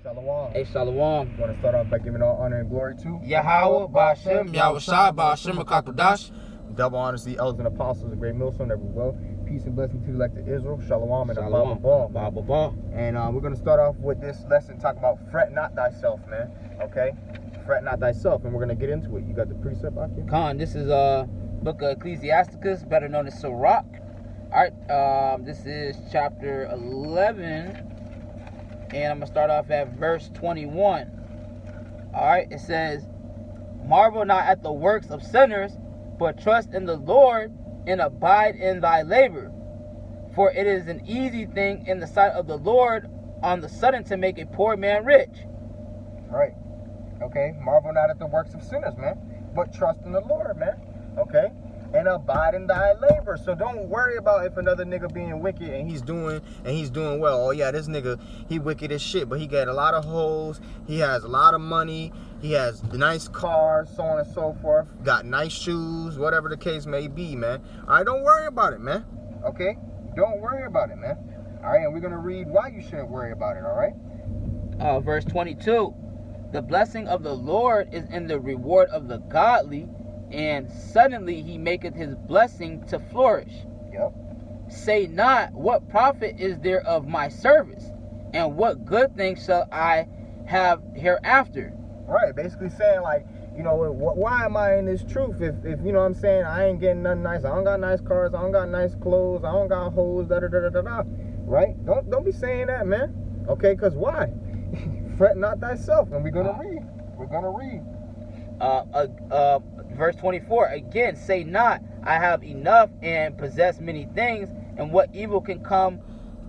Shalom. Hey, Shalom. I want to start off by giving all honor and glory to Yahweh, Ba'ashem, Yahushua, Ba'ashem, Akakudash. double honors to the elders and apostles, a great millstone that we will. Peace and blessing to the elect of Israel. Shalom and Shalom. Abba Ba. And we're going to start off with this lesson talking about fret not thyself, man. Okay? Fret not thyself. And we're going to get into it. You got the precept out here? Khan, this is book of Ecclesiasticus, better known as Sirach. Alright, this is chapter 11. And I'm going to start off at verse 21. Alright, it says, marvel not at the works of sinners, but trust in the Lord and abide in thy labor. For it is an easy thing in the sight of the Lord on the sudden to make a poor man rich. Right. Okay, marvel not at the works of sinners, man, but trust in the Lord, man. Okay? And abide in thy labor. So don't worry about if another nigga being wicked and he's doing well. Oh yeah, this nigga, he wicked as shit, but he got a lot of hoes, he has a lot of money, he has nice cars, so on and so forth, got nice shoes, whatever the case may be, man. Alright, don't worry about it, man. Okay? Don't worry about it, man. Alright, and we're gonna read why you shouldn't worry about it, alright? Verse 22. The blessing of the Lord is in the reward of the godly, and suddenly he maketh his blessing to flourish. Yep. Say not, what profit is there of my service, and what good thing shall I have hereafter? Right, basically saying like, you know, why am I in this truth if you know what I'm saying, I ain't getting nothing nice, I don't got nice cars, I don't got nice clothes, I don't got hoes, da-da-da-da-da-da, right? Don't be saying that, man, okay, because why? Fret not thyself, and we're going to read. Verse 24, again, say not, I have enough and possess many things, and what evil can come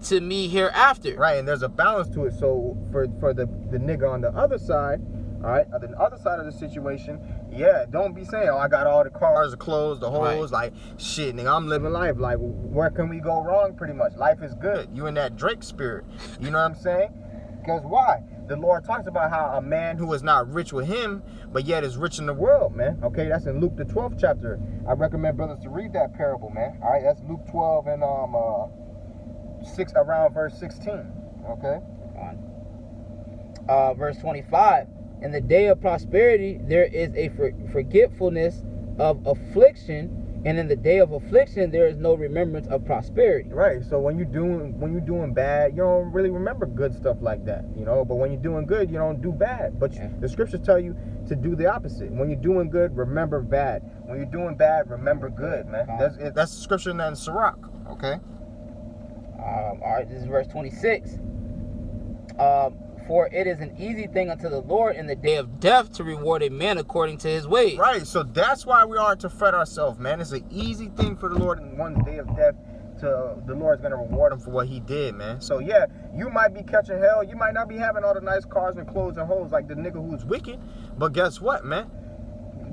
to me hereafter. Right, and there's a balance to it. So for the nigga on the other side, all right, on the other side of the situation, yeah, don't be saying, oh, I got all the cars, the clothes, the hoes, right. Like, shit, nigga, I'm living life. Like, where can we go wrong, pretty much? Life is good. You in that Drake spirit. You know what I'm saying? Because why? The Lord talks about how a man who is not rich with him, but yet is rich in the world, man. Okay, that's in Luke the 12th chapter. I recommend brothers to read that parable, man. All right, that's Luke 12 and around verse 16. Okay. Verse 25. In the day of prosperity, there is a forgetfulness of affliction, and in the day of affliction, there is no remembrance of prosperity. Right. So when you're doing bad, you don't really remember good stuff like that, you know. But when you're doing good, you don't do bad. But yeah, the scriptures tell you to do the opposite. When you're doing good, remember bad. When you're doing bad, remember good, man. That's the scripture in Sirach. Okay. All right. This is verse 26. For it is an easy thing unto the Lord in the day of death to reward a man according to his ways. Right, so that's why we aren't to fret ourselves, man. It's an easy thing for the Lord in one's day of death the Lord's going to reward him for what he did, man. So yeah, you might be catching hell. You might not be having all the nice cars and clothes and hoes like the nigga who's wicked. But guess what, man?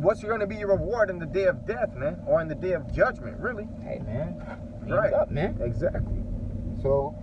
What's going to be your reward in the day of death, man? Or in the day of judgment, really? Hey, man. Right. Up, man. Exactly. So,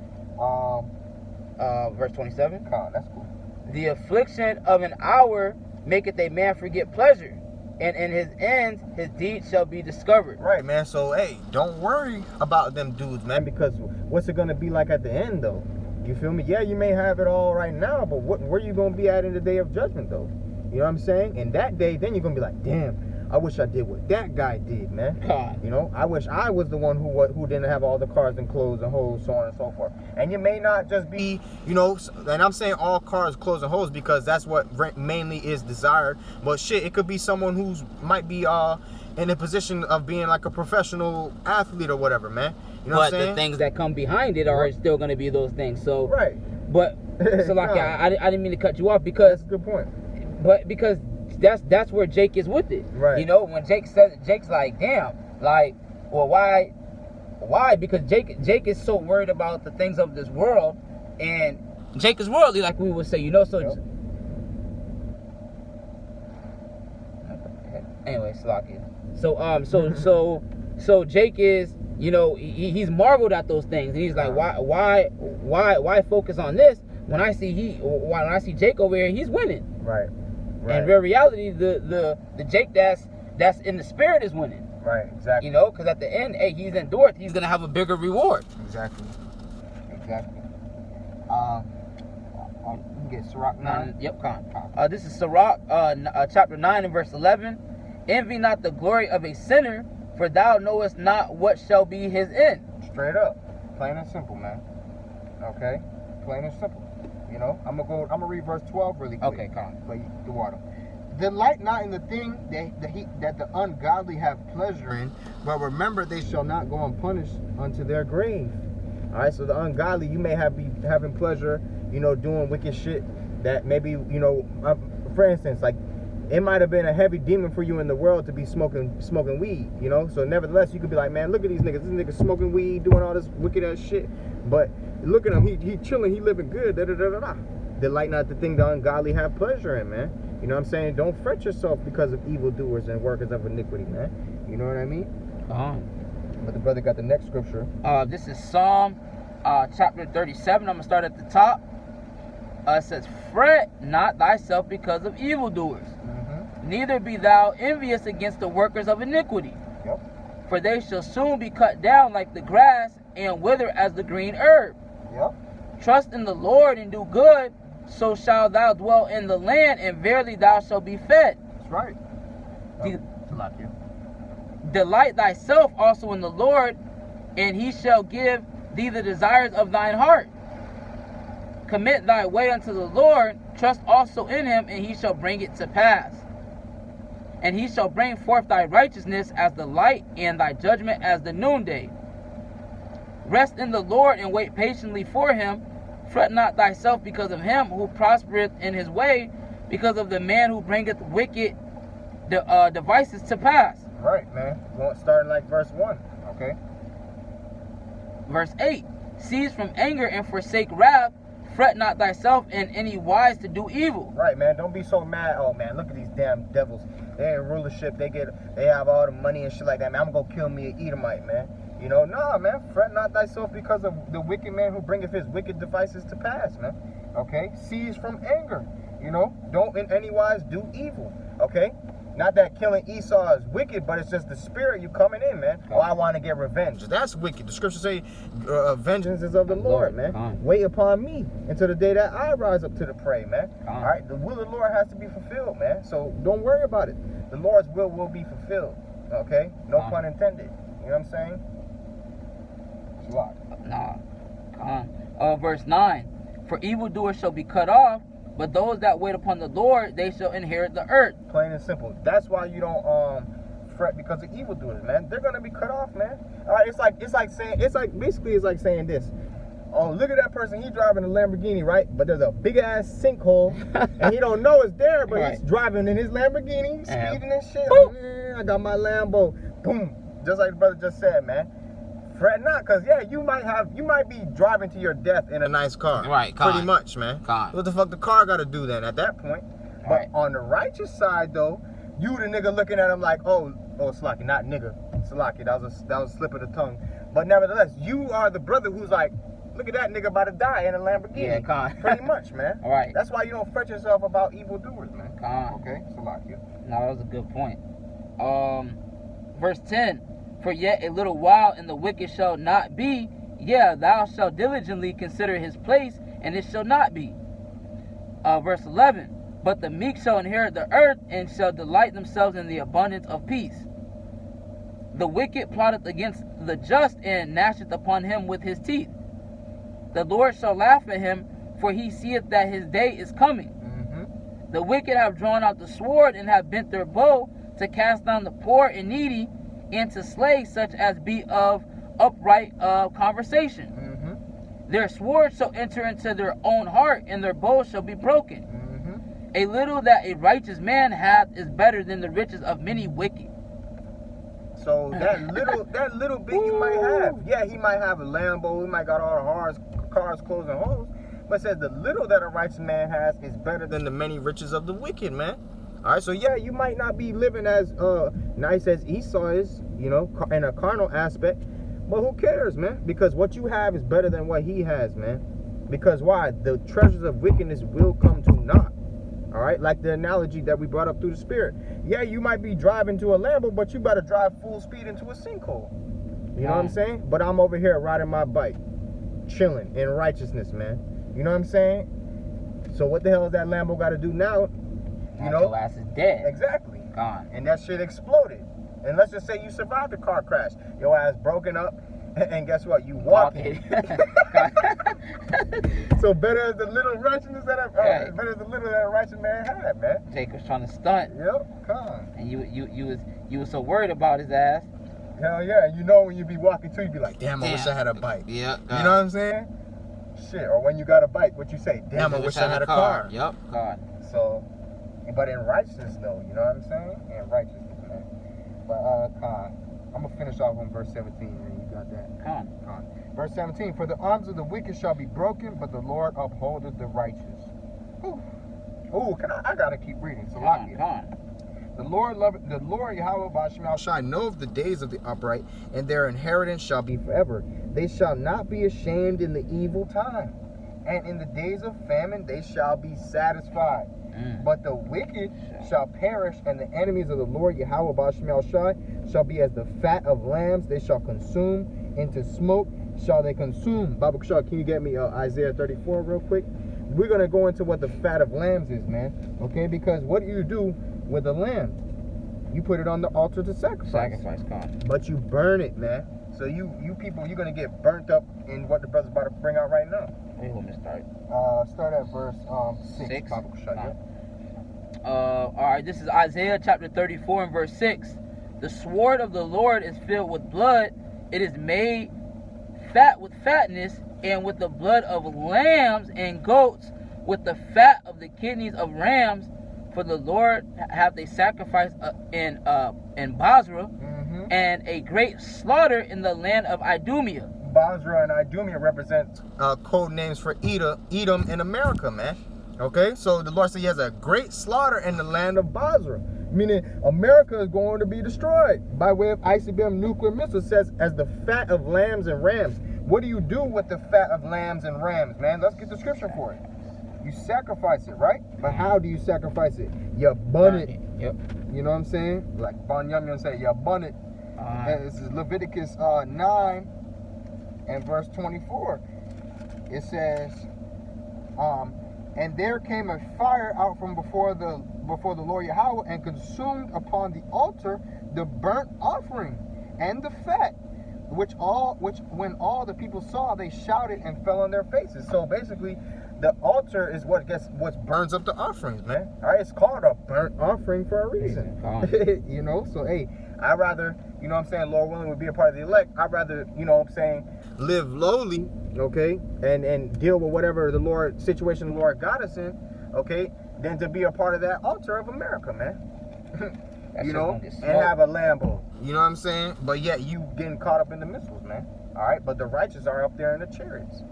verse 27. That's cool. The affliction of an hour maketh a man forget pleasure, and in his end his deed shall be discovered. Right, man. So hey, don't worry about them dudes, man, because what's it gonna be like at the end, though? You feel me? Yeah, you may have it all right now, but where you gonna be at in the day of judgment, though? You know what I'm saying? And that day, then you're gonna be like, damn, I wish I did what that guy did, man. God. You know, I wish I was the one who didn't have all the cars and clothes and hoes, so on and so forth. And you may not just be, you know, and I'm saying all cars, clothes, and hoes because that's what mainly is desired. But shit, it could be someone who's might be in a position of being like a professional athlete or whatever, man. You know what I'm saying? But the things that come behind it are still going to be those things. So right. But so like I didn't mean to cut you off because that's a good point. But because that's where Jake is with it. Right. You know, when Jake says it, Jake's like, damn, like, well, why? Because Jake is so worried about the things of this world, and Jake is worldly, like we would say, you know. So yep. Anyway, Slocky. So Jake is, you know, he's marveled at those things, and he's like, why focus on this when I see Jake over here, he's winning. Right. Right. And in reality, the Jake that's in the spirit is winning. Right, exactly. You know, because at the end, hey, he's endured. He's going to have a bigger reward. Exactly. get? Sirach 9? Yep, Khan. This is Sirach, chapter 9 and verse 11. Envy not the glory of a sinner, for thou knowest not what shall be his end. Straight up. Plain and simple, man. Okay? Plain and simple. You know, I'm gonna read verse 12 really quick. Okay, Khan. Play the water. Delight not in the thing that the ungodly have pleasure in, but remember they shall not go unpunished unto their grave. All right, so the ungodly, you may be having pleasure, you know, doing wicked shit that maybe, you know, for instance, like it might have been a heavy demon for you in the world to be smoking weed, you know. So nevertheless, you could be like, man, look at these niggas. This nigga smoking weed, doing all this wicked ass shit. But look at him, he chilling, he living good. Da da da da da. Delight not the thing the ungodly have pleasure in, man. You know what I'm saying? Don't fret yourself because of evildoers and workers of iniquity, man. You know what I mean? But the brother got the next scripture. This is Psalm chapter 37. I'm going to start at the top. It says, fret not thyself because of evildoers. Neither be thou envious against the workers of iniquity. Yep. For they shall soon be cut down like the grass and wither as the green herb. Yep. Trust in the Lord and do good, so shalt thou dwell in the land, and verily thou shalt be fed. That's right. Delight thyself also in the Lord, and he shall give thee the desires of thine heart. Commit thy way unto the Lord, trust also in him, and he shall bring it to pass. And he shall bring forth thy righteousness as the light, and thy judgment as the noonday. Rest in the Lord and wait patiently for him. Fret not thyself because of him who prospereth in his way, because of the man who bringeth wicked devices to pass. Right, man. Starting like verse 1, okay? Verse 8. Cease from anger and forsake wrath. Fret not thyself in any wise to do evil. Right, man. Don't be so mad. Oh, man, look at these damn devils. They in rulership. They have all the money and shit like that, man. I'm going to kill me an Edomite, man. You know, nah, man. Fret not thyself because of the wicked man who bringeth his wicked devices to pass, man. Okay? Cease from anger. You know, don't in any wise do evil. Okay? Not that killing Esau is wicked, but it's just the spirit you coming in, man. Oh, I want to get revenge. That's wicked. The scriptures say vengeance is of the Lord, man. Wait upon me until the day that I rise up to the prey, man. All right? The will of the Lord has to be fulfilled, man. So don't worry about it. The Lord's will be fulfilled. Okay? No pun intended. You know what I'm saying? Verse 9. For evildoers shall be cut off, but those that wait upon the Lord, they shall inherit the earth. Plain and simple. That's why you don't fret because of evildoers, man. They're gonna be cut off, man. All right, it's like saying this. Oh, look at that person. He's driving a Lamborghini, right? But there's a big ass sinkhole, and he don't know it's there. But he's driving in his Lamborghini, speeding and shit. Like, man, I got my Lambo. Boom. Just like the brother just said, man. Fret not, cause you might be driving to your death in a nice car. Right, pretty much, man. What the fuck the car gotta do then at that point? But on the righteous side though, you the nigga looking at him like, oh, Salaki, not nigga. Salaki, that was a slip of the tongue. But nevertheless, you are the brother who's like, look at that nigga about to die in a Lamborghini. Yeah, pretty much, man. All right. That's why you don't fret yourself about evildoers, man. Okay, Salaki. No, that was a good point. Verse 10. For yet a little while, and the wicked shall not be. Yeah, thou shalt diligently consider his place, and it shall not be. Verse 11. But the meek shall inherit the earth, and shall delight themselves in the abundance of peace. The wicked plotteth against the just, and gnasheth upon him with his teeth. The Lord shall laugh at him, for he seeth that his day is coming. The wicked have drawn out the sword, and have bent their bow, to cast down the poor and needy, and to slay such as be of upright conversation. Their sword shall enter into their own heart, and their bow shall be broken. A little that a righteous man hath is better than the riches of many wicked. So that little bit you might have. Yeah, he might have a Lambo, he might got all the cars, clothes, and hoes. But it says the little that a righteous man has is better than the many riches of the wicked, man. All right, so yeah, you might not be living as nice as Esau is, you know, in a carnal aspect, but who cares, man? Because what you have is better than what he has, man. Because why? The treasures of wickedness will come to naught. All right, like the analogy that we brought up through the spirit. Yeah, you might be driving to a Lambo, but you better drive full speed into a sinkhole. You know what I'm saying? But I'm over here riding my bike, chilling in righteousness, man. You know what I'm saying? So what the hell is that Lambo got to do now? Now your ass is dead. Exactly. Gone. And that shit exploded. And let's just say you survived a car crash. Your ass broken up, and guess what? You walking. So better is the little righteousness that better is the little that a righteous man had, man. Jake was trying to stunt. Yep, come on. And you was so worried about his ass. Hell yeah, you know when you be walking too, you be like, damn, I wish I had a bike. Yeah. You know what I'm saying? Shit, or when you got a bike, what you say? Damn, I wish I had a car. Yep, God. So, but in righteousness though, you know what I'm saying? In righteousness, man. But I'm gonna finish off on verse 17, man. You got that? Con. Verse 17, for the arms of the wicked shall be broken, but the Lord upholdeth the righteous. Ooh, I gotta keep reading. So Con. the Lord Yahweh Bashmal shall know of the days of the upright, and their inheritance shall be forever. They shall not be ashamed in the evil time, and in the days of famine they shall be satisfied. But the wicked shall perish, and the enemies of the Lord Yahweh Bashmal shall be as the fat of lambs. They shall consume into smoke. Shall they consume? Baba Kushal, can you get me Isaiah 34 real quick? We're going to go into what the fat of lambs is, man. Okay, because what do you do with a lamb? You put it on the altar to sacrifice. God. But you burn it, man. So you people, you're going to get burnt up in what the brother's about to bring out right now. Where you want me to start? Start at verse 6. Baba Kushal, yeah. All right, this is Isaiah chapter 34 and verse 6. The sword of the Lord is filled with blood. It is made fat with fatness, and with the blood of lambs and goats, with the fat of the kidneys of rams. For the Lord have they sacrificed in Basra, and a great slaughter in the land of Idumea. Basra and Idumea represent code names for Edom in America, man. Okay, so the Lord said he has a great slaughter in the land of Basra, meaning America is going to be destroyed by way of ICBM nuclear missiles, says as the fat of lambs and rams. What do you do with the fat of lambs and rams, man? Let's get the scripture for it. You sacrifice it, right? But how do you sacrifice it? You bun it. Yep. You know what I'm saying? Like Bon Yum say, you bun it. This is Leviticus 9 and verse 24. It says, and there came a fire out from before the Lord Yahweh, and consumed upon the altar the burnt offering and the fat, which when all the people saw, they shouted and fell on their faces. So basically, the altar is what burns up the offerings, man. All right, it's called a burnt offering for a reason. You know, so hey, I'd rather, you know what I'm saying, Lord willing, would be a part of the elect. I'd rather, you know what I'm saying, live lowly, okay, and deal with whatever the situation the Lord got us in, okay, than to be a part of that altar of America, man. You know, and have a Lambo. You know what I'm saying? But yet you getting caught up in the missiles, man. All right, but the righteous are up there in the chariots.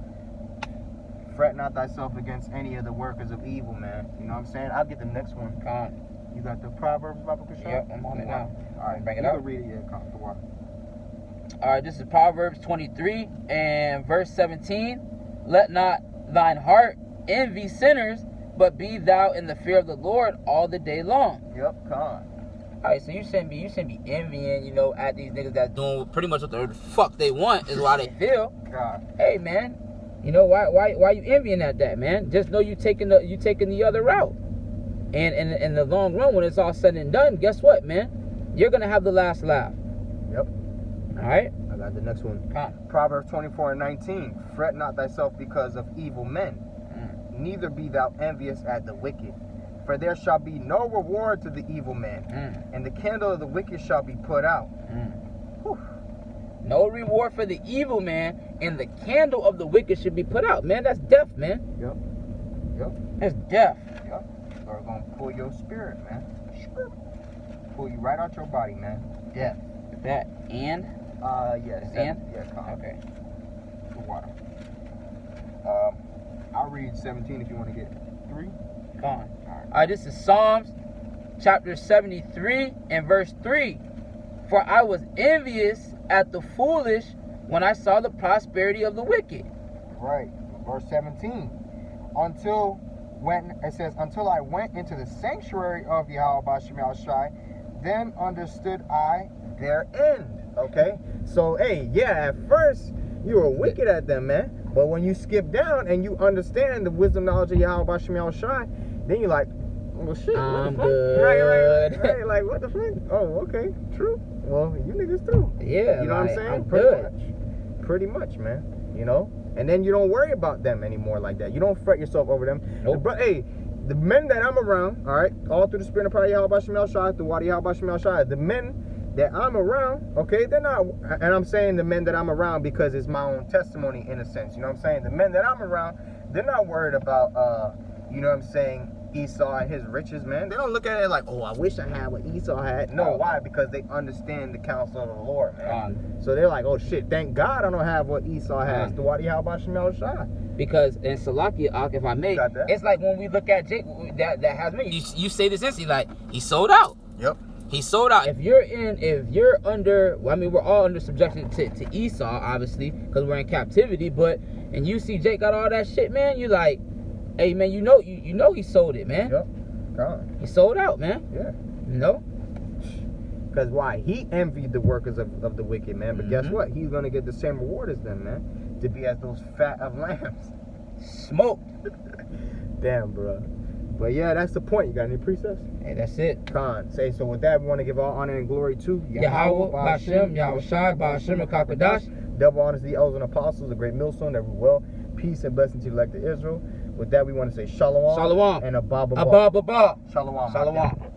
Fret not thyself against any of the workers of evil, man. You know what I'm saying? I'll get the next one. You got the Proverbs, Baba Kushal? Yep, I'm on it now. All right, bring it up. up. You can read it, yeah, the water. All right, this is Proverbs 23 and verse 17. Let not thine heart envy sinners, but be thou in the fear of the Lord all the day long. Yep, come. Alright, so you shouldn't be envying, you know, at these niggas that's doing pretty much what the fuck they want is why they feel. God. Hey man, you know why you envying at that, man? Just know you taking the other route. And in the long run, when it's all said and done, guess what, man? You're gonna have the last laugh. Yep. Alright? I got the next one. Come. Proverbs 24 and 19. Fret not thyself because of evil men, neither be thou envious at the wicked. For there shall be no reward to the evil man, and the candle of the wicked shall be put out. No reward for the evil man, and the candle of the wicked should be put out. Man, that's death, man. Yep. That's death. Yep. Lord gonna pull your spirit, man. Pull you right out your body, man. Death. That and? Yes. And? Yeah, come. Okay. The water. I'll read 17 if you want to get 3. Come on. Alright, this is Psalms chapter 73 and verse 3. For I was envious at the foolish when I saw the prosperity of the wicked. Right. Verse 17. Until I went into the sanctuary of Yahweh Bashim Shai, then understood I their end. Okay? So, hey, yeah, at first you were wicked at them, man. But when you skip down and you understand the wisdom, knowledge of Yahweh Bashem Yahushai, then you're like, well, shit, I'm what the good. fuck? Right, like, what the fuck? Oh, okay, true. Well, you niggas through. Yeah, You know what I'm like, saying? I'm Pretty good. much. Pretty much, man. You know? And then you don't worry about them anymore like that. You don't fret yourself over them. Nope. But, hey, the men that I'm around, all right, all through the spirit of power of Yahweh Bashem Yahushai, through Wadi Yahweh Bashem Yahushai, the men that I'm around, okay, they're not, and I'm saying the men that I'm around because it's my own testimony in a sense, you know what I'm saying? The men that I'm around, they're not worried about, you know what I'm saying, Esau and his riches, man. They don't look at it like, oh, I wish I had what Esau had. No, why? Because they understand the counsel of the Lord, man. So they're like, oh shit, thank God I don't have what Esau has. The Wadi Yahweh Bashem Yahushai. Because in Salakia, if I may, Got that. it's like when we look at Jake, that has me. You say this instantly, like, he sold out. Yep. He sold out. If you're under, well, I mean, we're all under subjection to Esau, obviously, because we're in captivity. But and you see Jake got all that shit, man. You like, hey, man, you know he sold it, man. Yep. God. He sold out, man. Yeah. You know. Because why? He envied the workers of the wicked, man. But guess Mhm. what? He's gonna get the same reward as them, man. To be as those fat of lambs. Smoke. Damn, bro. But yeah, that's the point. You got any precepts? Hey, that's it. Khan. Say so. With that, we want to give all honor and glory to Yahweh, Bashem, Yahushai, Bashem, and Kakadash. Double honors to the elders and apostles, a great millstone, every well. Peace and blessing to the elect of Israel. With that, we want to say shalom. Shalom. And a ba. Abba, Baba. Shalom. Shalom.